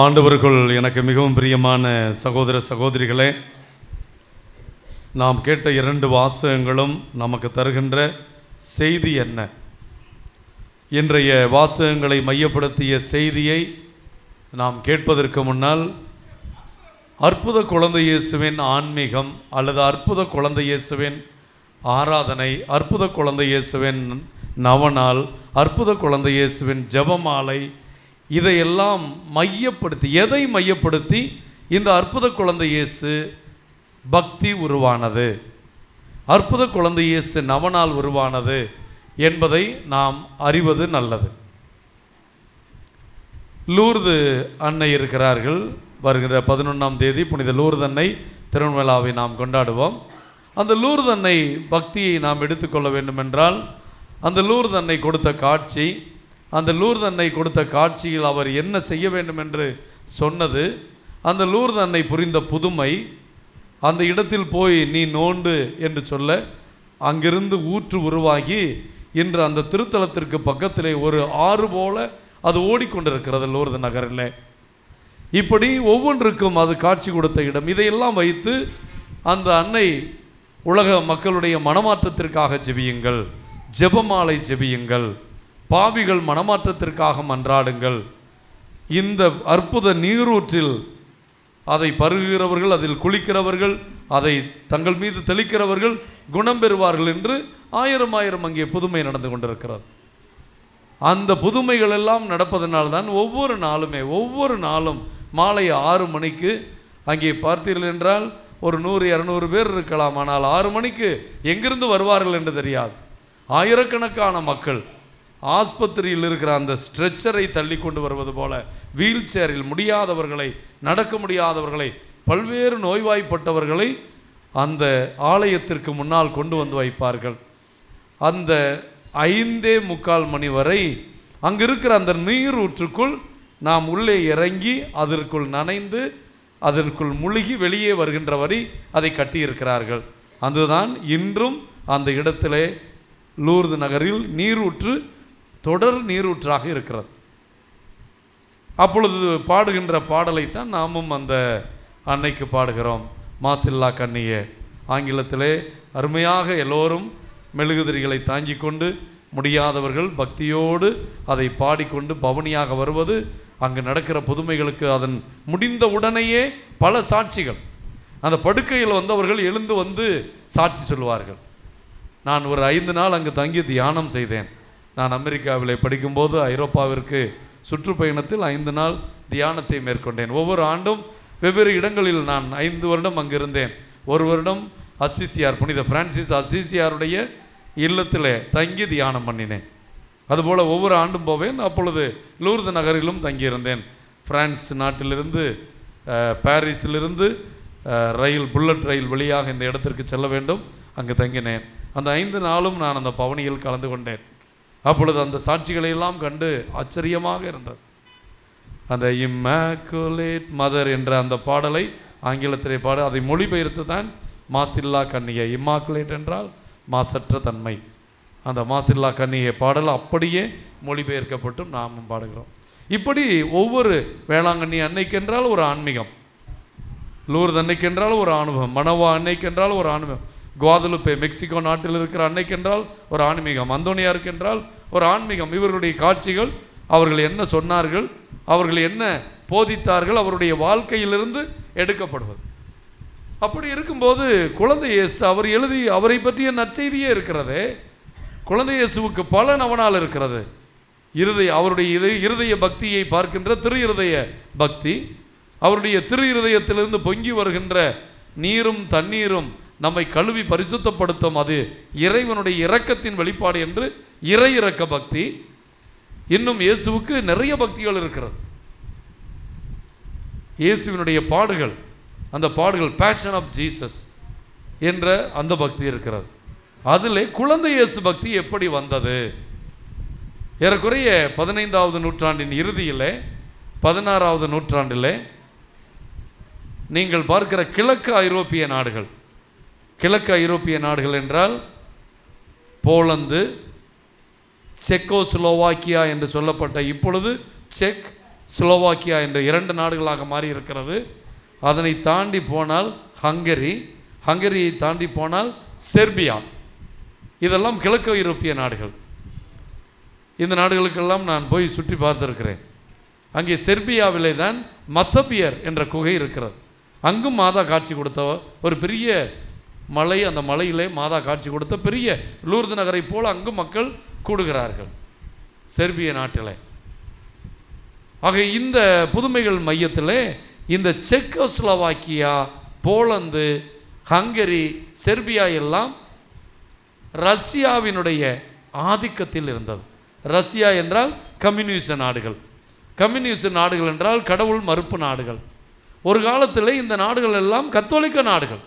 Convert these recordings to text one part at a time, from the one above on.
ஆண்டவருக்குள் எனக்கு மிகவும் பிரியமான சகோதர சகோதரிகளே, நாம் கேட்ட 2 வாசகங்களும் நமக்கு தருகின்ற செய்தி என்ன? இன்றைய வாசகங்களை மையப்படுத்திய செய்தியை நாம் கேட்பதற்கு முன்னால் அற்புத குழந்தை இயேசுவின் ஆன்மீகம் அல்லது அற்புத குழந்தை இயேசுவின் ஆராதனை, அற்புத குழந்தை இயேசுவின் நவநாள், அற்புத குழந்தை இயேசுவின் ஜெபமாலை, இதையெல்லாம் மையப்படுத்தி, எதை மையப்படுத்தி இந்த அற்புத குழந்தை இயேசு பக்தி உருவானது, அற்புத குழந்தை இயேசு நவநாள் உருவானது என்பதை நாம் அறிவது நல்லது. லூர்து அன்னை இருக்கிறார்கள். வருகிற 11ஆம் தேதி புனித லூர்து அன்னை திருவிழாவை நாம் கொண்டாடுவோம். அந்த லூர்து அன்னை பக்தியை நாம் எடுத்துக்கொள்ள வேண்டுமென்றால், அந்த லூர்து அன்னை கொடுத்த காட்சி, அந்த லூர்து அன்னை கொடுத்த காட்சியில் அவர் என்ன செய்ய வேண்டும் என்று சொன்னது, அந்த லூர்து அன்னை புரிந்த புதுமை, அந்த இடத்தில் போய் நீ நோண்டு என்று சொல்ல அங்கிருந்து ஊற்று உருவாகி இன்று அந்த திருத்தலத்திற்கு பக்கத்திலே ஒரு ஆறு போல அது ஓடிக்கொண்டிருக்கிறது லூர்து நகரில். இப்படி ஒவ்வொன்றுக்கும் அது காட்சி கொடுத்த இடம். இதையெல்லாம் வைத்து அந்த அன்னை உலக மக்களுடைய மனமாற்றத்திற்காக ஜெபியுங்கள், ஜெபமாலை ஜெபியுங்கள், பாவிகள் மனமாற்றத்திற்காக மன்றாடுங்கள், இந்த அற்புத நீரூற்றில் அதை பருகுகிறவர்கள், அதில் குளிக்கிறவர்கள், அதை தங்கள் மீது தெளிக்கிறவர்கள் குணம் பெறுவார்கள் என்று ஆயிரம் அங்கே புதுமை நடந்து கொண்டிருக்கிறது. அந்த புதுமைகள் எல்லாம் நடப்பதனால்தான் ஒவ்வொரு நாளும் மாலை 6 மணிக்கு அங்கே பார்த்தீர்கள் என்றால் ஒரு 100-200 பேர் இருக்கலாம். ஆனால் 6 மணிக்கு எங்கிருந்து வருவார்கள் என்று தெரியாது. ஆயிரக்கணக்கான மக்கள் ஆஸ்பத்திரியில் இருக்கிற அந்த ஸ்ட்ரெச்சரை தள்ளி கொண்டு வருவது போல வீல் சேரில் முடியாதவர்களை, நடக்க முடியாதவர்களை, பல்வேறு நோய்வாய்ப்பட்டவர்களை அந்த ஆலயத்திற்கு முன்னால் கொண்டு வந்து வைப்பார்கள். அந்த 5:45 மணி வரை அங்கு இருக்கிற அந்த நீர் ஊற்றுக்குள் நாம் உள்ளே இறங்கி அதற்குள் நனைந்து அதற்குள் முழுகி வெளியே வருகின்ற வரை அதை கட்டியிருக்கிறார்கள். அதுதான் இன்றும் அந்த இடத்திலே லூர்து நகரில் நீரூற்று தொடர் நீரூற்றாக இருக்கிறது. அப்பொழுது பாடுகின்ற பாடலைத்தான் நாமும் அந்த அன்னைக்கு பாடுகிறோம். மாசில்லா கன்னியே, ஆங்கிலத்திலே அருமையாக எல்லோரும் மெழுகுதிரிகளை தாங்கி கொண்டு முடியாதவர்கள் பக்தியோடு அதை பாடிக்கொண்டு பவனியாக வருவது, அங்கு நடக்கிற புதுமைகளுக்கு அதன் முடிந்த உடனேயே பல சாட்சிகள். அந்த படுக்கையில் வந்தவர்கள் எழுந்து வந்து சாட்சி சொல்வார்கள். நான் ஒரு 5 நாள் அங்கு தங்கி தியானம் செய்தேன். நான் அமெரிக்காவிலே படிக்கும்போது ஐரோப்பாவிற்கு சுற்றுப்பயணத்தில் 5 நாள் தியானத்தை மேற்கொண்டேன். ஒவ்வொரு ஆண்டும் வெவ்வேறு இடங்களில் நான் 5 வருடம் அங்கு இருந்தேன். ஒரு வருடம் அசிசியார், புனித பிரான்சிஸ் அசிசியாருடைய இல்லத்தில் தங்கி தியானம் பண்ணினேன். அதுபோல் ஒவ்வொரு ஆண்டும் போவேன். அப்பொழுது லூர்து நகரிலும் தங்கியிருந்தேன். பிரான்ஸ் நாட்டிலிருந்து பாரிஸிலிருந்து புல்லட் ரயில் வழியாக இந்த இடத்திற்கு செல்ல வேண்டும். அங்கு தங்கினேன். அந்த 5 நாளும் நான் அந்த பவனியில் கலந்து கொண்டேன். அப்பொழுது அந்த சாட்சிகளையெல்லாம் கண்டு ஆச்சரியமாக இருந்தது. அந்த இம்மாக்குலேட் மதர் என்ற அந்த பாடலை ஆங்கிலத்திலே அதை மொழிபெயர்த்து தான் மாசில்லா கன்னியை, இம்மாக்குலேட் என்றால் மாசற்ற தன்மை, அந்த மாசில்லா கன்னியை பாடல் அப்படியே மொழிபெயர்க்கப்பட்டும் நாமும் பாடுகிறோம். இப்படி ஒவ்வொரு வேளாங்கண்ணி அன்னைக்கென்றால் ஒரு ஆன்மீகம், லூர்து அன்னைக்கென்றால் ஒரு அனுபவம், மனவா அன்னைக்கென்றால் ஒரு அனுபவம், குவாதலுப்பே மெக்சிகோ நாட்டில் இருக்கிற அன்னைக்கென்றால் ஒரு ஆன்மீகம், அந்தோனியாருக்கென்றால் ஒரு ஆன்மீகம். இவர்களுடைய காட்சிகள், அவர்கள் என்ன சொன்னார்கள், அவர்கள் என்ன போதித்தார்கள், அவருடைய வாழ்க்கையிலிருந்து எடுக்கப்படுவது. அப்படி இருக்கும்போது குழந்தை இயேசு அவரை பற்றிய நற்செய்தியே இருக்கிறது. குழந்தை இயேசுவுக்கு பல நவநாள் இருக்கிறது. அவருடைய இருதய பக்தியை பார்க்கின்ற திரு இருதய பக்தி, அவருடைய திரு இருதயத்திலிருந்து பொங்கி வருகின்ற நீரும் தண்ணீரும் நம்மை கழுவி பரிசுத்தப்படுத்தும், அது இறைவனுடைய இரக்கத்தின் வெளிப்பாடு என்று இறையிறக்க பக்தி. இன்னும் இயேசுவுக்கு நிறைய பக்திகள் இருக்கிறது. இயேசுவினுடைய பாடுகள், அந்த பாடுகள் பேஷன் ஆஃப் ஜீசஸ் என்ற அந்த பக்தி இருக்கிறது. அதில் குழந்தை இயேசு பக்தி எப்படி வந்தது? ஏறக்குறைய 15ஆவது நூற்றாண்டின் இறுதியில் 16ஆவது நூற்றாண்டில் நீங்கள் பார்க்கிற கிழக்கு ஐரோப்பிய நாடுகள் என்றால் போலந்து, செக்கோஸ்லோவாக்கியா என்று சொல்லப்பட்ட இப்பொழுது செக் ஸ்லோவாக்கியா என்ற 2 நாடுகளாக மாறி இருக்கிறது. அதனை தாண்டி போனால் ஹங்கரியை தாண்டி போனால் செர்பியா. இதெல்லாம் கிழக்கு ஐரோப்பிய நாடுகள். இந்த நாடுகளுக்கெல்லாம் நான் போய் சுற்றி பார்த்துருக்கிறேன். அங்கே செர்பியாவிலே தான் மசபியர் என்ற குகை இருக்கிறது. அங்கும் மாதா காட்சி கொடுத்த ஒரு பெரிய மலை, அந்த மலையிலே மாதா காட்சி கொடுத்த பெரிய லூர்து நகரை போல் அங்கும் மக்கள் கூடுகிறார்கள் செர்பிய நாட்டில். ஆக இந்த புதுமைகள் மையத்தில் இந்த செக்கோஸ்லோவாக்கியா, போலந்து, ஹங்கரி, செர்பியா எல்லாம் ரஷ்யாவினுடைய ஆதிக்கத்தில் இருந்தது. ரஷ்யா என்றால் கம்யூனிஸ்ட் நாடுகள், கம்யூனிஸ்ட் நாடுகள் என்றால் கடவுள் மறுப்பு நாடுகள். ஒரு காலத்தில் இந்த நாடுகள் எல்லாம் கத்தோலிக்க நாடுகள்.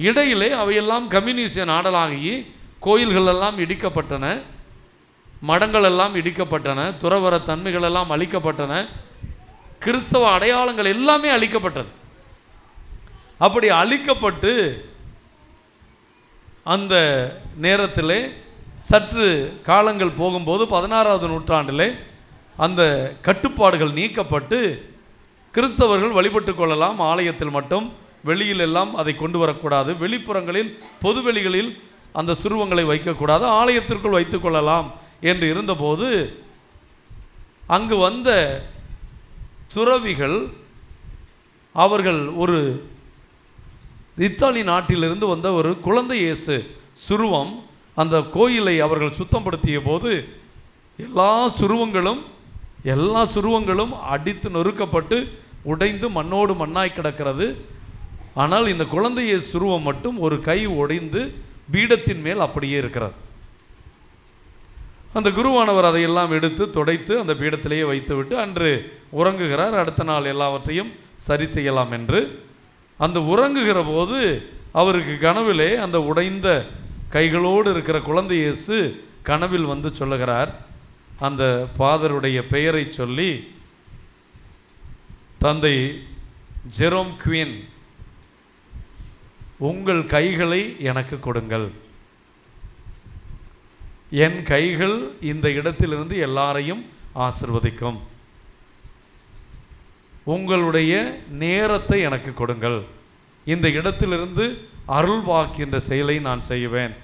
இடையிலே அவையெல்லாம் கம்யூனிஸ்ட் நாடலாகி கோயில்கள் எல்லாம் இடிக்கப்பட்டன, மடங்கள் எல்லாம் இடிக்கப்பட்டன, துறவர தன்மைகள் எல்லாம் அழிக்கப்பட்டன, கிறிஸ்தவ அடையாளங்கள் எல்லாமே அழிக்கப்பட்டது. அப்படி அழிக்கப்பட்டு அந்த நேரத்திலே சற்று காலங்கள் போகும்போது 16வது நூற்றாண்டிலே அந்த கட்டுப்பாடுகள் நீக்கப்பட்டு கிறிஸ்தவர்கள் வழிபட்டு கொள்ளலாம். ஆலயத்தில் மட்டும், வெளியில் எல்லாம் அதை கொண்டு வரக்கூடாது. வெளிப்புறங்களில் பொதுவெளிகளில் அந்த சுருவங்களை வைக்கக்கூடாது, ஆலயத்திற்குள் வைத்து கொள்ளலாம் என்று இருந்தபோது அங்கு வந்த துறவிகள் அவர்கள் ஒரு இத்தாலி நாட்டிலிருந்து வந்த ஒரு குழந்தை இயேசு சுருவம் அந்த கோயிலை அவர்கள் சுத்தப்படுத்திய போது எல்லா சுருவங்களும் அடித்து நொறுக்கப்பட்டு உடைந்து மண்ணோடு மண்ணாய் கிடக்கிறது. ஆனால் இந்த குழந்தை இயேசு சுருவம் மட்டும் ஒரு கை உடைந்து பீடத்தின் மேல் அப்படியே இருக்கிறது. அந்த குருவானவர் அதையெல்லாம் எடுத்து துடைத்து அந்த பீடத்திலேயே வைத்துவிட்டு அன்று உறங்குகிறார். அடுத்த நாள் எல்லாவற்றையும் சரி செய்யலாம் என்று அந்த உறங்குகிற போது அவருக்கு கனவிலே அந்த உடைந்த கைகளோடு இருக்கிற குழந்தை இயேசு கனவில் வந்து சொல்லுகிறார். அந்த ஃபாதருடைய பெயரை சொல்லி, தந்தை ஜெரோம் குயின், உங்கள் கைகளை எனக்கு கொடுங்கள். என் கைகள் இந்த இடத்திலிருந்து எல்லாரையும் ஆசிர்வதிக்கும். உங்களுடைய நேரத்தை எனக்கு கொடுங்கள். இந்த இடத்திலிருந்து அருள் வாக்கின்ற செயலை நான் செய்வேன்.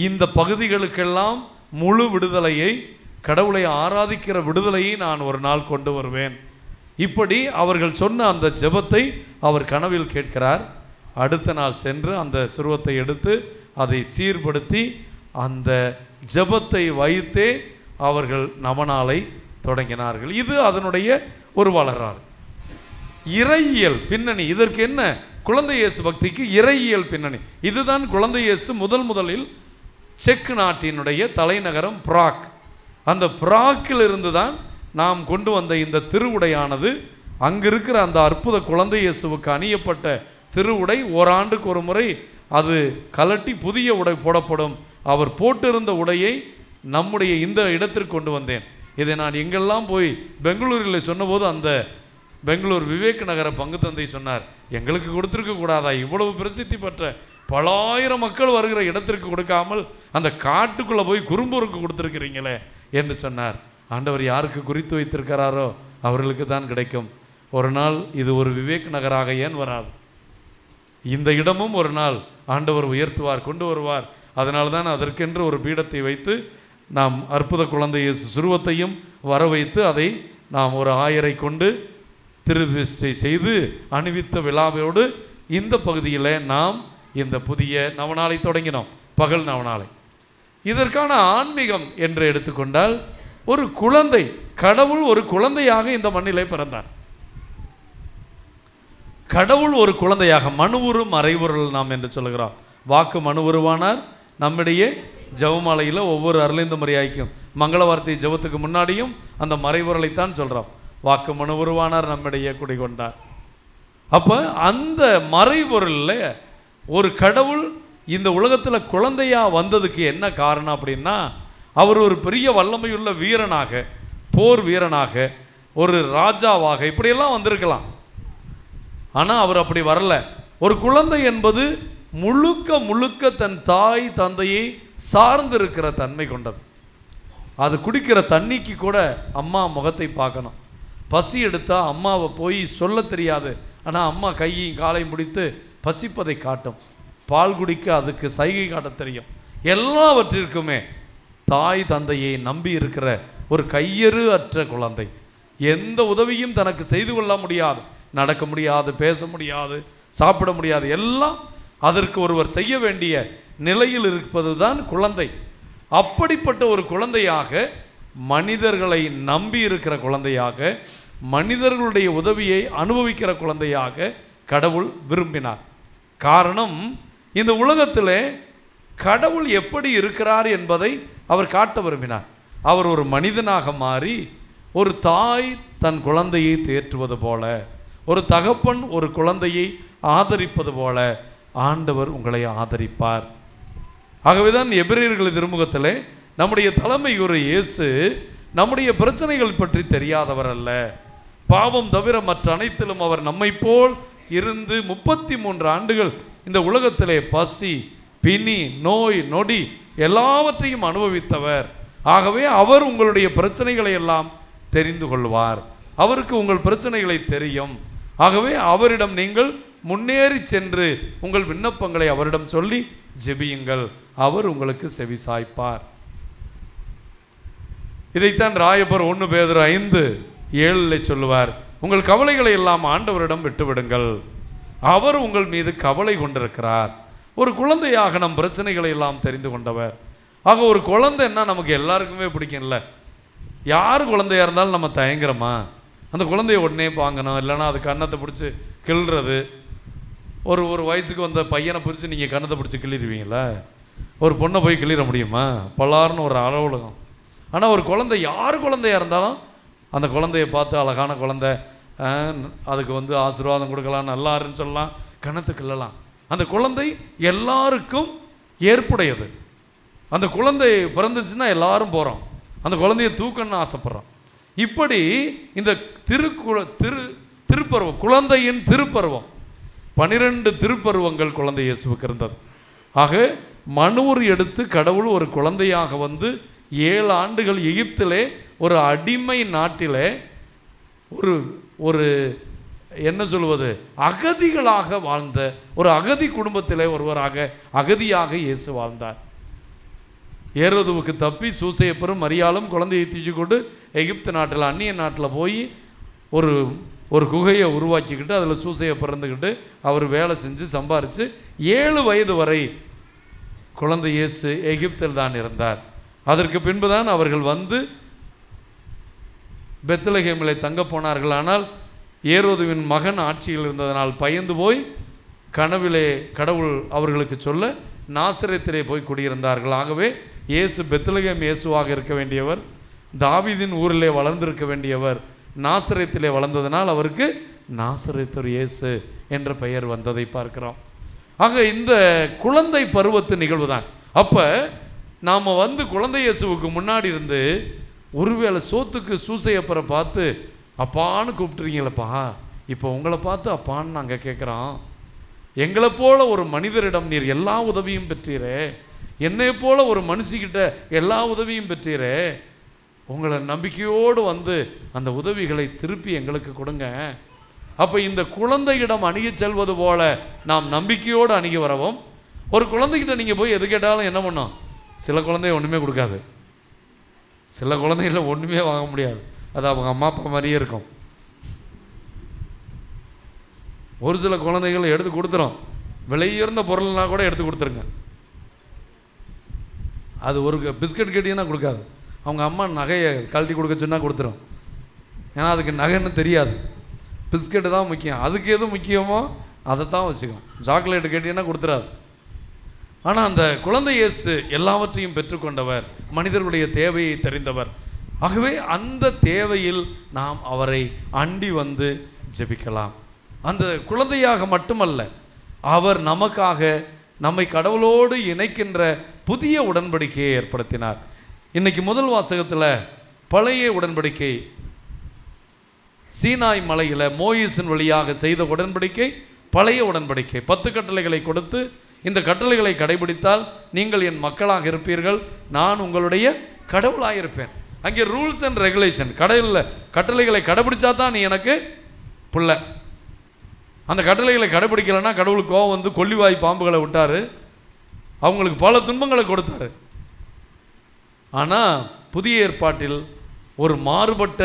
இந்த பகுதிகளுக்கெல்லாம் முழு விடுதலையை, கடவுளை ஆராதிக்கிற விடுதலையை நான் ஒரு நாள் கொண்டு வருவேன். இப்படி அவர்கள் சொன்ன அந்த ஜெபத்தை அவர் கனவில் கேட்கிறார். அடுத்த நாள் சென்று அந்த சுருவத்தை எடுத்து அதை சீர்படுத்தி அந்த ஜெபத்தை வைத்தே அவர்கள் நவநாளை தொடங்கினார்கள். இது அதனுடைய ஒரு வரலாறு. இறையியல் பின்னணி இதற்கு என்ன? குழந்தை இயேசு பக்திக்கு இறையியல் பின்னணி. இதுதான் குழந்தை இயேசு முதலில் செக் நாட்டினுடைய தலைநகரம் பிராக். அந்த பிராக்கில் இருந்து தான் நாம் கொண்டு வந்த இந்த திருவுடையானது, அங்கு இருக்கிற அந்த அற்புத குழந்தை இயேசுவுக்கு அணியப்பட்ட திருவுடை ஓராண்டுக்கு ஒரு முறை அது கலட்டி புதிய உடை போடப்படும். அவர் போட்டிருந்த உடையை நம்முடைய இந்த இடத்திற்கு கொண்டு வந்தேன். இதை நான் எங்கெல்லாம் போய் பெங்களூரில் சொன்னபோது அந்த பெங்களூர் விவேக் நகர பங்கு தந்தை சொன்னார், எங்களுக்கு கொடுத்துருக்க கூடாதா? இவ்வளவு பிரசித்தி பெற்ற பல ஆயிரம் மக்கள் வருகிற இடத்திற்கு கொடுக்காமல் அந்த காட்டுக்குள்ளே போய் குறும்பூருக்கு கொடுத்துருக்கிறீங்களே என்று சொன்னார். ஆண்டவர் யாருக்கு குறித்து வைத்திருக்கிறாரோ அவர்களுக்கு தான் கிடைக்கும். ஒரு நாள் இது ஒரு விவேக் நகராக ஏன் வராது? இந்த இடமும் ஒரு நாள் ஆண்டவர் உயர்த்துவார், கொண்டு வருவார். அதனால தான் அதற்கென்று ஒரு பீடத்தை வைத்து நாம் அற்புத குழந்தை இயேசு சுருவத்தையும் வர வைத்து அதை நாம் ஒரு ஆயரை கொண்டு திருவிசை செய்து அணிவித்த விழாவோடு இந்த பகுதியில் நாம் இந்த புதிய நவநாளை தொடங்கினோம், பகல் நவநாளை. இதற்கான ஆன்மீகம் என்று எடுத்துக்கொண்டால் ஒரு குழந்தை, கடவுள் ஒரு குழந்தையாக இந்த மண்ணிலே பிறந்தார். கடவுள் ஒரு குழந்தையாக, மனுவுரு மறைவுருள் நாம் என்று சொல்லுகிறோம். வாக்கு மனு உருவானார். நம்மிடையே ஜெபமாலையில் ஒவ்வொரு அருளைந்து மரியாதைக்கும் மங்கள வார்த்தை ஜெபத்துக்கு முன்னாடியும் அந்த மறைவுரலைத்தான் சொல்கிறோம். வாக்கு மனு உருவானார், நம்மிடையே குடிகொண்டார். அப்போ அந்த மறைபொருளில் ஒரு கடவுள் இந்த உலகத்தில் குழந்தையாக வந்ததுக்கு என்ன காரணம் அப்படின்னா, அவர் ஒரு பெரிய வல்லமையுள்ள வீரனாக, போர் வீரனாக, ஒரு ராஜாவாக இப்படியெல்லாம் வந்திருக்கலாம். ஆனால் அவர் அப்படி வரல. ஒரு குழந்தை என்பது முழுக்க முழுக்க தன் தாய் தந்தையை சார்ந்திருக்கிற தன்மை கொண்டது. அது குடிக்கிற தண்ணிக்கு கூட அம்மா முகத்தை பார்க்கணும். பசி எடுத்தால் அம்மாவை போய் சொல்ல தெரியாது, ஆனால் அம்மா கையையும் காலையும் பிடித்து பசிப்பதை காட்டும். பால் குடிக்க அதுக்கு சைகை காட்ட தெரியும். எல்லாவற்றிற்குமே தாய் தந்தையை நம்பி இருக்கிற ஒரு கையறு அற்ற குழந்தை, எந்த உதவியும் தனக்கு செய்து கொள்ள முடியாது, நடக்க முடியாது, பேச முடியாது, சாப்பிட முடியாது, எல்லாம் அதற்கு ஒருவர் செய்ய வேண்டிய நிலையில் இருப்பது தான் குழந்தை. அப்படிப்பட்ட ஒரு குழந்தையாக, மனிதர்களை நம்பி இருக்கிற குழந்தையாக, மனிதர்களுடைய உதவியை அனுபவிக்கிற குழந்தையாக கடவுள் விரும்பினார். காரணம், இந்த உலகத்தில் கடவுள் எப்படி இருக்கிறார் என்பதை அவர் காட்ட விரும்பினார். அவர் ஒரு மனிதனாக மாறி, ஒரு தாய் தன் குழந்தையை தேற்றுவது போல, ஒரு தகப்பன் ஒரு குழந்தையை ஆதரிப்பது போல ஆண்டவர் உங்களை ஆதரிப்பார். ஆகவேதான் எபிரேயர்கள் திருமுகத்திலே நம்முடைய தலைமை ஒரு இயேசு நம்முடைய பிரச்சனைகள் பற்றி தெரியாதவர் அல்ல, பாவம் தவிர மற்ற அனைத்திலும் அவர் நம்மை போல் இருந்து 33 ஆண்டுகள் இந்த உலகத்திலே பசி, பிணி, நோய், நொடி எல்லாவற்றையும் அனுபவித்தவர். ஆகவே அவர் உங்களுடைய பிரச்சனைகளை எல்லாம் தெரிந்து கொள்வார். அவருக்கு உங்கள் பிரச்சனைகளை தெரியும். ஆகவே அவரிடம் நீங்கள் முன்னேறி சென்று உங்கள் விண்ணப்பங்களை அவரிடம் சொல்லி ஜெபியுங்கள், அவர் உங்களுக்கு செவி சாய்ப்பார். இதைத்தான் ராயப்பர் 1 பேதுரு 5:7 சொல்லுவார், உங்கள் கவலைகளை எல்லாம் ஆண்டவரிடம் விட்டுவிடுங்கள், அவர் உங்கள் மீது கவலை கொண்டிருக்கிறார். ஒரு குழந்தையாக நம் பிரச்சனைகளை எல்லாம் தெரிந்து கொண்டவர். ஆக ஒரு குழந்தைன்னா நமக்கு எல்லாருக்குமே பிடிக்கும்ல. யார் குழந்தையா இருந்தாலும் நம்ம தயங்குறோமா? அந்த குழந்தைய உடனே வாங்கணும், இல்லைன்னா அது கன்னத்தை பிடிச்சி கிள்றது. ஒரு வயசுக்கு வந்த பையனை பிடிச்சி நீங்கள் கன்னத்தை பிடிச்சி கிள்ளிடுவீங்களா? ஒரு பொண்ணை போய் கிள்ளிட முடியுமா? பல்லாருன்னு ஒரு அலுவலகம். ஆனால் ஒரு குழந்தை, யார் குழந்தையா இருந்தாலும் அந்த குழந்தைய பார்த்து அழகான குழந்தை, அதுக்கு ஆசீர்வாதம் கொடுக்கலாம், நல்லாருன்னு சொல்லலாம், கன்னத்தை கிள்ளலாம். அந்த குழந்தை எல்லாருக்கும் ஏற்புடையது. அந்த குழந்தை பிறந்துச்சுன்னா எல்லாரும் போகிறோம், அந்த குழந்தைய தூக்கணும்னு ஆசைப்படுறோம். இப்படி இந்த திருப்பருவம், குழந்தையின் திருப்பருவம், 12 திருப்பருவங்கள் குழந்தை இயேசுவுக்கு இருந்தது. ஆக மனூர் எடுத்து கடவுள் ஒரு குழந்தையாக 7 ஆண்டுகள் எகிப்திலே ஒரு அடிமை நாட்டிலே ஒரு என்ன சொல்வது, அகதிகளாக வாழ்ந்த ஒரு அகதி குடும்பத்திலே ஒருவராக, அகதியாக இயேசு வாழ்ந்தார். ஏரோதுவுக்கு தப்பி சூசையப்பரும் மரியாளும் குழந்தையை தூக்கி கொண்டு எகிப்து நாட்டில், அந்நிய நாட்டில் போய் ஒரு குகையை உருவாக்கிக்கிட்டு அதில் சூசையை பிறந்துக்கிட்டு அவர் வேலை செஞ்சு சம்பாரித்து 7 வயது வரை குழந்தை இயேசு எகிப்தில் தான் இருந்தார். அதற்கு பின்புதான் அவர்கள் பெத்லகேமில் தங்க போனார்கள். ஆனால் ஏரோதுவின் மகன் ஆட்சியில் இருந்ததனால் பயந்து போய் கனவிலே கடவுள் அவர்களுக்கு சொல்ல நாசரேத்திலே போய் குடியிருந்தார்கள். ஆகவே இயேசு பெத்லகேம் இயேசுவாக இருக்க வேண்டியவர், தாவீதின் ஊரிலே வளர்ந்திருக்க வேண்டியவர் நாசரேத்திலே வளர்ந்ததனால் அவருக்கு நாசரேத்தர் இயேசு என்ற பெயர் வந்ததை பார்க்கிறோம். ஆக இந்த குழந்தை பருவத்து நிகழ்வு தான். அப்போ நாம் குழந்தை இயேசுவுக்கு முன்னாடி இருந்து ஒருவேளை சோத்துக்கு சூசையப்பரை பார்த்து அப்பான்னு கூப்பிட்டுறீங்களப்பா, இப்போ உங்களை பார்த்து அப்பான்னு நாங்கள் கேட்குறோம். எங்களை போல ஒரு மனிதரிடம் நீர் எல்லா உதவியும் பெற்றீரே, என்னை போல ஒரு மனுஷிக்கிட்ட எல்லா உதவியும் பெற்றீரே, உங்களை நம்பிக்கையோடு அந்த உதவிகளை திருப்பி எங்களுக்கு கொடுங்க. அப்போ இந்த குழந்தையிடம் அணுகி செல்வது போல நாம் நம்பிக்கையோடு அணுகி வரவும். ஒரு குழந்தைகிட்ட நீங்கள் போய் எது கேட்டாலும் என்ன பண்ணோம்? சில குழந்தை ஒன்றுமே கொடுக்காது, சில குழந்தைகள ஒன்றுமே வாங்க முடியாது, அது அவங்க அம்மா அப்பா மாதிரியே இருக்கும். ஒரு சில குழந்தைகள் எடுத்து கொடுத்துரும், விலையுயர்ந்த பொருள்னா கூட எடுத்து கொடுத்துருங்க. அது ஒரு பிஸ்கட் கேட்டீங்கன்னா கொடுக்காது, அவங்க அம்மா நகையை கழட்டி கொடுக்க சொன்னால் கொடுத்துரும். ஏன்னா அதுக்கு நகைன்னு தெரியாது, பிஸ்கெட்டு தான் முக்கியம், அதுக்கு எது முக்கியமோ அதை தான் வச்சுக்கும். சாக்லேட்டு கேட்டீங்கன்னா கொடுத்துறாது. ஆனால் அந்த குழந்தை இயேசு எல்லாவற்றையும் பெற்றுக்கொண்டவர், மனிதர்களுடைய தேவையை தெரிந்தவர். ஆகவே அந்த தேவையில் நாம் அவரை அண்டி ஜெபிக்கலாம். அந்த குழந்தையாக மட்டுமல்ல, அவர் நமக்காக நம்மை கடவுளோடு இணைக்கின்ற புதிய உடன்படிக்கையை ஏற்படுத்தினார். இன்னைக்கு முதல் வாசகத்தில் பழைய உடன்படிக்கை, சீனாய் மலையில் மோயிசின் வழியாக செய்த உடன்படிக்கை பழைய உடன்படிக்கை. 10 கட்டளைகளை கொடுத்து, இந்த கட்டளைகளை கடைபிடித்தால் நீங்கள் என் மக்களாக இருப்பீர்கள், நான் உங்களுடைய கடவுளாக இருப்பேன். அங்கே ரூல்ஸ் அண்ட் ரெகுலேஷன், கட்டளைகளை கடைபிடிச்சா தான் நீ எனக்கு பிள்ளை. அந்த கட்டளைகளை கடைபிடிக்கலைன்னா கடவுளுக்கு கோவம் வந்து கொல்லிவாய் பாம்புகளை விட்டார், அவங்களுக்கு பல துன்பங்களை கொடுத்தாரு. ஆனால் புதிய ஏற்பாட்டில் ஒரு மாறுபட்ட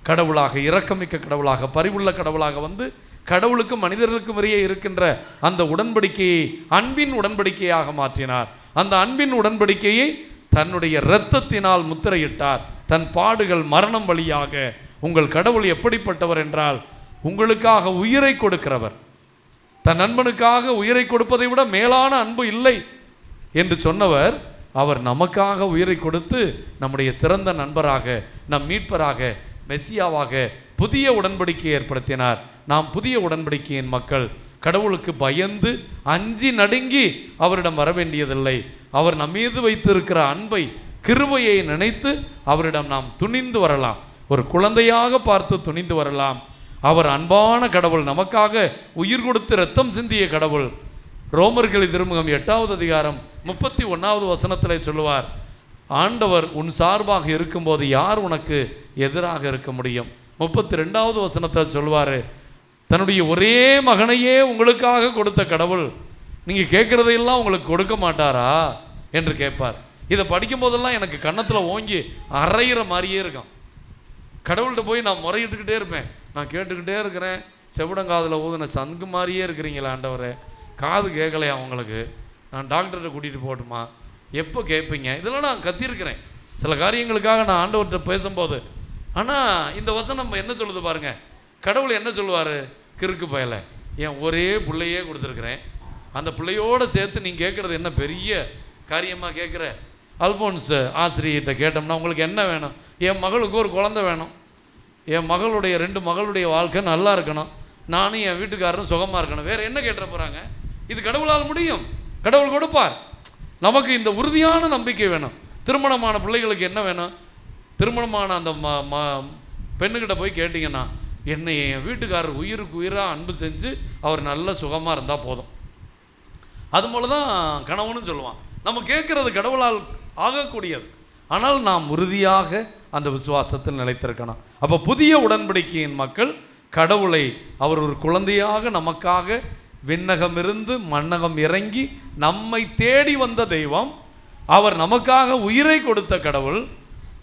கடவுளாக, இரக்கமிக்க கடவுளாக, பரிவுள்ள கடவுளாக வந்து கடவுளுக்கும் மனிதர்களுக்கும் இடையே இருக்கின்ற அந்த உடன்படிக்கையை அன்பின் உடன்படிக்கையாக மாற்றினார். அந்த அன்பின் உடன்படிக்கையை தன்னுடைய இரத்தத்தினால் முத்திரையிட்டார். தன் பாடுகள் மரணம் வழியாக. உங்கள் கடவுள் எப்படிப்பட்டவர் என்றால், உங்களுக்காக உயிரை கொடுக்கிறவர். தன் நண்பனுக்காக உயிரை கொடுப்பதை விட மேலான அன்பு இல்லை என்று சொன்னவர், அவர் நமக்காக உயிரை கொடுத்து நம்முடைய சிறந்த நண்பராக, நம் மீட்பராக, மெசியாவாக புதிய உடன்படிக்கையை ஏற்படுத்தினார். நாம் புதிய உடன்படிக்கையின் மக்கள். கடவுளுக்கு பயந்து அஞ்சி நடுங்கி அவரிடம் வர வேண்டியதில்லை. அவர் நம்மீது வைத்திருக்கிற அன்பை, கிருபையை நினைத்து அவரிடம் நாம் துணிந்து வரலாம். ஒரு குழந்தையாக பார்த்து துணிந்து வரலாம். அவர் அன்பான கடவுள், நமக்காக உயிர் கொடுத்து இரத்தம் சிந்திய கடவுள். ரோமர்களின் திருமுகம் 8வது அதிகாரம் 31வது வசனத்தில் சொல்லுவார், ஆண்டவர் உன் சார்பாக இருக்கும்போது யார் உனக்கு எதிராக இருக்க முடியும்? 32வது வசனத்தில் சொல்வார், தன்னுடைய ஒரே மகனையே உங்களுக்காக கொடுத்த கடவுள் நீங்கள் கேட்குறதையெல்லாம் உங்களுக்கு கொடுக்க மாட்டாரா என்று கேட்பார். இதை படிக்கும் போதெல்லாம் எனக்கு கன்னத்தில் ஓங்கி அரைகிற மாதிரியே இருக்கும். கடவுள்கிட்ட போய் நான் முறையிட்டுக்கிட்டே இருப்பேன். நான் கேட்டுக்கிட்டே இருக்கிறேன், செவிடங்காதில் ஊதுன சங்கு மாதிரியே இருக்கிறீங்களா ஆண்டவரே, காது கேட்கலையா உங்களுக்கு? நான் டாக்டர்கிட்ட கூட்டிகிட்டு போகட்டுமா? எப்போ கேட்பீங்க? இதெல்லாம் நான் கத்திருக்கிறேன் சில காரியங்களுக்காக நான் ஆண்டவர்கிட்ட பேசும்போது. ஆனால் இந்த வசனம் என்ன சொல்லுது பாருங்க. கடவுள் என்ன சொல்லுவார்? கிறுக்கு பயலை, என் ஒரே பிள்ளையே கொடுத்துருக்குறேன், அந்த பிள்ளையோடு சேர்த்து நீங்கள் கேட்குறது என்ன பெரிய காரியமாக கேட்குற? அல்போன்ஸ் ஆசிரியர்கிட்ட கேட்டோம்னா உங்களுக்கு என்ன வேணும்? என் மகளுக்கு ஒரு குழந்தை வேணும், என் மகளுடைய 2 மகளுடைய வாழ்க்கை நல்லா இருக்கணும், நானும் என் வீட்டுக்காரரும் சுகமாக இருக்கணும், வேறு என்ன கேட்டுற போகிறாங்க? இது கடவுளால் முடியும், கடவுள் கொடுப்பார். நமக்கு இந்த உறுதியான நம்பிக்கை வேணும். திருமணமான பிள்ளைகளுக்கு என்ன வேணும்? திருமணமான அந்த பெண்ணுக்கிட்ட போய் கேட்டிங்கன்னா, என்னை என் வீட்டுக்காரர் உயிருக்கு உயிராக அன்பு செஞ்சு அவர் நல்ல சுகமாக இருந்தால் போதும். அது போல தான் கணவனும் சொல்லுவான். நம்ம கேட்குறது கடவுளால் ஆகக்கூடியது, ஆனால் நாம் உறுதியாக அந்த விசுவாசத்தில் நிலைத்திருக்கணும். அப்போ புதிய உடன்படிக்கையின் மக்கள் கடவுளை அவர் ஒரு குழந்தையாக நமக்காக விண்ணகமிருந்து மண்ணகம் இறங்கி நம்மை தேடி வந்த தெய்வம், அவர் நமக்காக உயிரை கொடுத்த கடவுள்.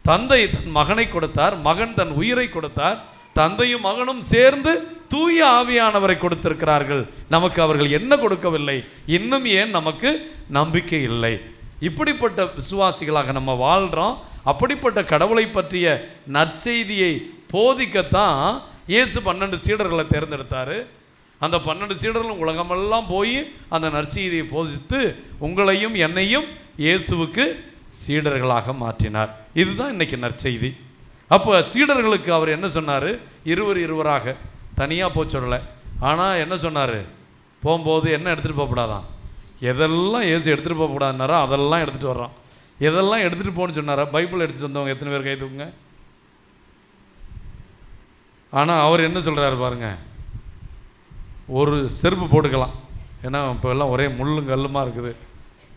தந்தை தன் மகனை கொடுத்தார், மகன் தன் உயிரை கொடுத்தார், தந்தையும் மகனும் சேர்ந்து தூய ஆவியானவரை கொடுத்திருக்கிறார்கள். நமக்கு அவர்கள் என்ன கொடுக்கவில்லை? இன்னும் ஏன் நமக்கு நம்பிக்கை இல்லை? இப்படிப்பட்ட விசுவாசிகளாக நம்ம வாழ்கிறோம். அப்படிப்பட்ட கடவுளை பற்றிய நற்செய்தியை போதிக்கத்தான் இயேசு 12 சீடர்களை தேர்ந்தெடுத்தார். அந்த 12 சீடர்களும் உலகமெல்லாம் போய் அந்த நற்செய்தியை போதித்து உங்களையும் என்னையும் இயேசுவுக்கு சீடர்களாக மாற்றினார். இதுதான் இன்னைக்கு நற்செய்தி. அப்போ சீடர்களுக்கு அவர் என்ன சொன்னார்? இருவராக தனியாக போக சொல்லலை. ஆனால் என்ன சொன்னார்? போகும்போது என்ன எடுத்துகிட்டு போகக்கூடாதான்? எதெல்லாம் இயேசு எடுத்துகிட்டு போகக்கூடாதுனாரோ அதெல்லாம் எடுத்துகிட்டு வர்றான். எதெல்லாம் எடுத்துகிட்டு போகணுன்னு சொன்னாரா? பைபிள் எடுத்துகிட்டு வந்தவங்க எத்தனை பேர் கை தூக்குங்க. ஆனால் அவர் என்ன சொல்கிறாரு பாருங்க, ஒரு செருப்பு போட்டுக்கலாம். ஏன்னா இப்போ எல்லாம் ஒரே முள்ளும் கல்லுமா இருக்குது.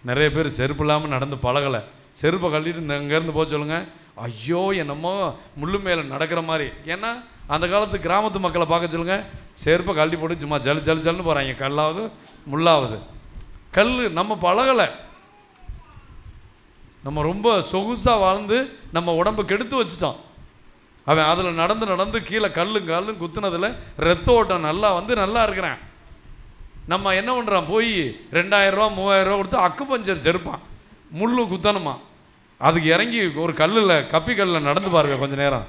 நிறைய பேர் செருப்பு இல்லாமல் நடந்து பழகலை. செருப்பை கழட்டிட்டு இங்கேருந்து போக சொல்லுங்கள், ஐயோ என்னமோ முள்ளு மேலே நடக்கிற மாதிரி. ஏன்னா அந்த காலத்து கிராமத்து மக்களை பார்க்க சொல்லுங்கள், செருப்பை கழட்டி போட்டு சும்மா ஜல் ஜல் ஜல்னு போகிறாங்க. கல்லாவது முள்ளாவது. கல் நம்ம பழகலை, நம்ம ரொம்ப சொகுசாக வாழ்ந்து நம்ம உடம்பை கெடுத்து வச்சுட்டோம். அவன் அதில் நடந்து நடந்து கீழே கல்லும் குத்துனதில் ரத்த ஓட்டம் நல்லா வந்து நல்லா இருக்கிறான். நம்ம என்ன பண்ணுறோம்? போய் 2000 ரூபா 3000 ரூபா கொடுத்து அக்கு பஞ்சர் செருப்பான், முள்ளு குத்தணுமா. அதுக்கு இறங்கி ஒரு கல்லில் கப்பி கல்லில் நடந்து பாருங்க கொஞ்சம் நேரம்,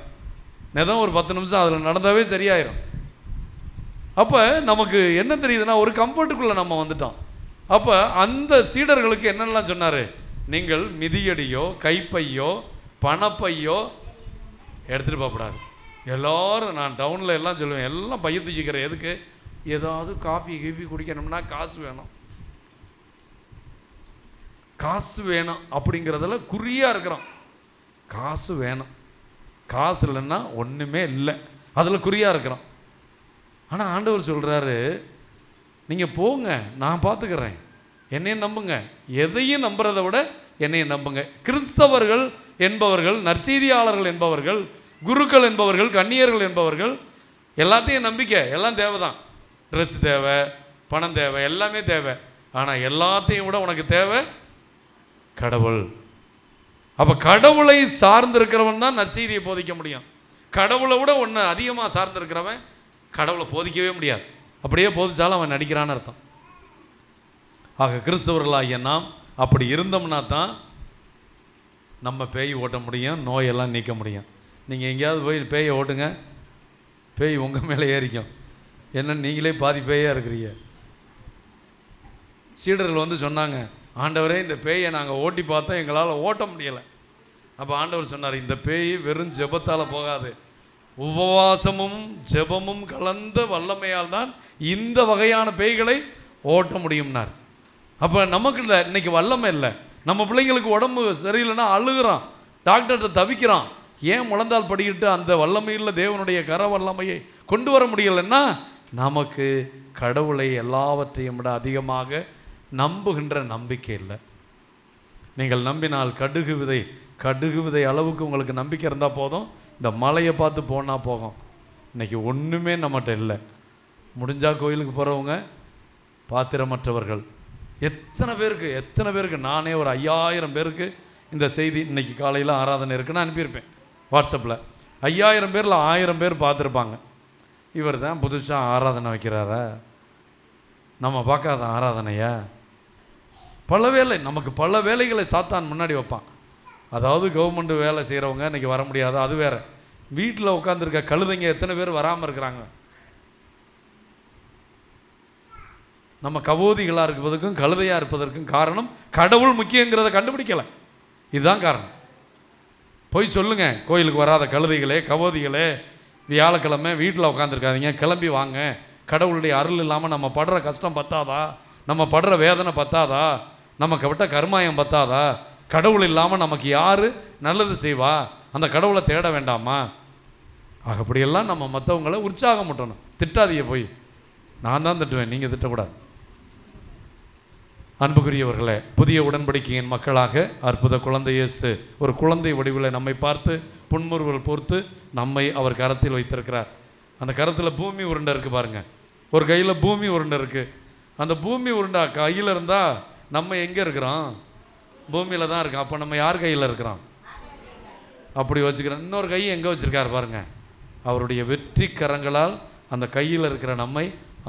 நேரம் ஒரு 10 நிமிஷம் அதில் நடந்தாவே சரியாயிரும். அப்போ நமக்கு என்ன தெரியுதுன்னா, ஒரு கம்ஃபர்ட்டுக்குள்ளே நம்ம வந்துட்டோம். அப்போ அந்த சீடர்களுக்கு என்னெல்லாம் சொன்னார்? நீங்கள் மிதியடியோ கைப்பையோ பணப்பையோ எடுத்துகிட்டு போகக்கூடாது. எல்லோரும் நான் டவுனில் எல்லாம் சொல்லுவேன், எல்லாம் பைய தூக்கிக்கிறேன். எதுக்கு? ஏதாவது காப்பி கீப்பி குடிக்கணும்னா காசு வேணும், காசு வேணும் அப்படிங்கிறதுல குறியாக இருக்கிறோம். காசு வேணும், காசு இல்லைன்னா ஒன்றுமே இல்லை, அதில் குறியாக இருக்கிறோம். ஆனால் ஆண்டவர் சொல்கிறாரு, நீங்கள் போங்க, நான் பார்த்துக்கிறேன், என்னையும் நம்புங்க. எதையும் நம்புறதை விட என்னையும் நம்புங்க. கிறிஸ்தவர்கள் என்பவர்கள், நற்செய்தியாளர்கள் என்பவர்கள், குருக்கள் என்பவர்கள், கன்னியர்கள் என்பவர்கள், எல்லாத்தையும் நம்பிக்கை, எல்லாம் தேவை தான். ட்ரெஸ் தேவை, பணம் தேவை, எல்லாமே தேவை. ஆனால் எல்லாத்தையும் விட உனக்கு தேவை கடவுள். அப்போ கடவுளை சார்ந்திருக்கிறவன் தான் நற்செய்தியை போதிக்க முடியும். கடவுளை விட ஒன்று அதிகமாக சார்ந்திருக்கிறவன் கடவுளை போதிக்கவே முடியாது. அப்படியே போதிச்சாலும் அவன் நடிக்கிறான்னு அர்த்தம். ஆக கிறிஸ்தவர்களாகிய நாம் அப்படி இருந்தோம்னா தான் நம்ம பேய் ஓட்ட முடியும், நோயெல்லாம் நீக்க முடியும். நீங்கள் எங்கேயாவது போய் பேயை ஓட்டுங்க, பேய் உங்கள் மேலே ஏறிக்கும். என்ன நீங்களே பாதி பேயாக இருக்கிறீங்க. சீடர்கள் வந்து சொன்னாங்க, ஆண்டவரே இந்த பேயை நாங்கள் ஓட்டி பார்த்தோம், எங்களால் ஓட்ட முடியலை. அப்போ ஆண்டவர் சொன்னார், இந்த பேய் வெறும் ஜெபத்தால் போகாது, உபவாசமும் ஜெபமும் கலந்த வல்லமையால் தான் இந்த வகையான பேய்களை ஓட்ட முடியும்னார். அப்போ நமக்கு இல்லை, இன்னைக்கு வல்லமை இல்லை. நம்ம பிள்ளைங்களுக்கு உடம்பு சரியில்லைன்னா அழுகிறான், டாக்டர்கிட்ட தவிக்கிறான். ஏன் முழந்தால் படிக்கிட்டு அந்த வல்லமையில் தேவனுடைய கர வல்லமையை கொண்டு வர முடியலைன்னா நமக்கு கடவுளை எல்லாவற்றையும் விட அதிகமாக நம்புகின்ற நம்பிக்கை இல்லை. நீங்கள் நம்பினால் கடுகு விதை அளவுக்கு உங்களுக்கு நம்பிக்கை இருந்தால் போதும். இந்த மலையை பார்த்து போனால் போகும். இன்றைக்கி ஒன்றுமே நம்மகிட்ட இல்லை. முடிஞ்சால் கோயிலுக்கு போகிறவங்க பாத்திரமற்றவர்கள். எத்தனை பேருக்கு நானே ஒரு 5000 பேருக்கு இந்த செய்தி இன்றைக்கி காலையில் ஆராதனை இருக்குன்னு அனுப்பியிருப்பேன் வாட்ஸ்அப்பில். 5000 பேரில் 1000 பேர் பார்த்துருப்பாங்க. இவர் தான் புதுசாக ஆராதனை வைக்கிறாரா, நம்ம பார்க்காத ஆராதனையா? நமக்கு பல வேலைகளை சாத்தான் முன்னாடி வைப்பான். அதாவது கவர்மெண்ட் வேலை செய்கிறவங்க இன்றைக்கி வர முடியாது, அது வேறு. வீட்டில் உட்காந்துருக்க கழுதைங்க எத்தனை பேர் வராமல் இருக்கிறாங்க. நம்ம கபோதிகளாக இருப்பதற்கும் கழுதையாக இருப்பதற்கும் காரணம் கடவுள் முக்கியங்கிறத கண்டுபிடிக்கலை. இதுதான் காரணம். போய் சொல்லுங்க, கோயிலுக்கு வராத கழுதைகளே, கபோதிகளே, வியாழக்கிழமை வீட்டில் உட்காந்துருக்காதீங்க, கிளம்பி வாங்க. கடவுளுடைய அருள் இல்லாமல் நம்ம படுற கஷ்டம் பத்தாதா, நம்ம படுற வேதனை பத்தாதா, நமக்கு விட்ட கர்மாயம் பத்தாதா, கடவுள் இல்லாமல் நமக்கு யார் நல்லது செய்வா, அந்த கடவுளை தேட வேண்டாமா? அப்படியெல்லாம் நம்ம மற்றவங்களை உற்சாகம் முட்டணும். திட்டாதீங்க, போய் நான் தான் திட்டுவேன், நீங்கள் திட்டக்கூடாது. அன்புக்குரியவர்களே, புதிய உடன்படிக்கையின் மக்களாக அற்புத குழந்தை இயேசு ஒரு குழந்தை வடிவில் நம்மை பார்த்து புன்முறுவல் பொறுத்து நம்மை அவர் கரத்தில் வைத்திருக்கிறார். அந்த கரத்தில் பூமி உருண்டை இருக்குது பாருங்கள். ஒரு கையில் பூமி உருண்டை இருக்குது. அந்த பூமி உருண்டை கையில் இருந்தால் நம்ம எங்கே இருக்கிறோம்? பூமியில் தான் இருக்கோம். அப்போ நம்ம யார் கையில் இருக்கிறோம்? அப்படி வச்சுக்கிறோம். இன்னொரு கை எங்கே வச்சுருக்கார் பாருங்கள். அவருடைய வெற்றி கரங்களால் அந்த கையில் இருக்கிற நம்மை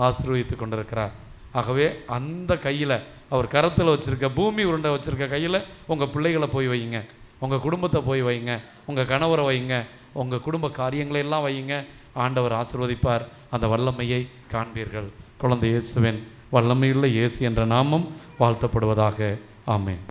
ஆசீர்வதித்து கொண்டிருக்கிறார். ஆகவே அந்த கையில், அவர் கரத்தில் வச்சுருக்க பூமி உருண்டை வச்சுருக்க கையில் உங்கள் பிள்ளைகளை போய் வைங்க, உங்கள் குடும்பத்தை போய் வைங்க, உங்கள் கணவரை வைங்க, உங்கள் குடும்ப காரியங்களெல்லாம் வைங்க. ஆண்டவர் ஆசீர்வதிப்பார். அந்த வல்லமையை காண்பீர்கள். குழந்தை இயேசுவின் வல்லமையுள்ள இயேசு என்ற நாமம் வாழ்த்தப்படுவதாக. ஆமென்.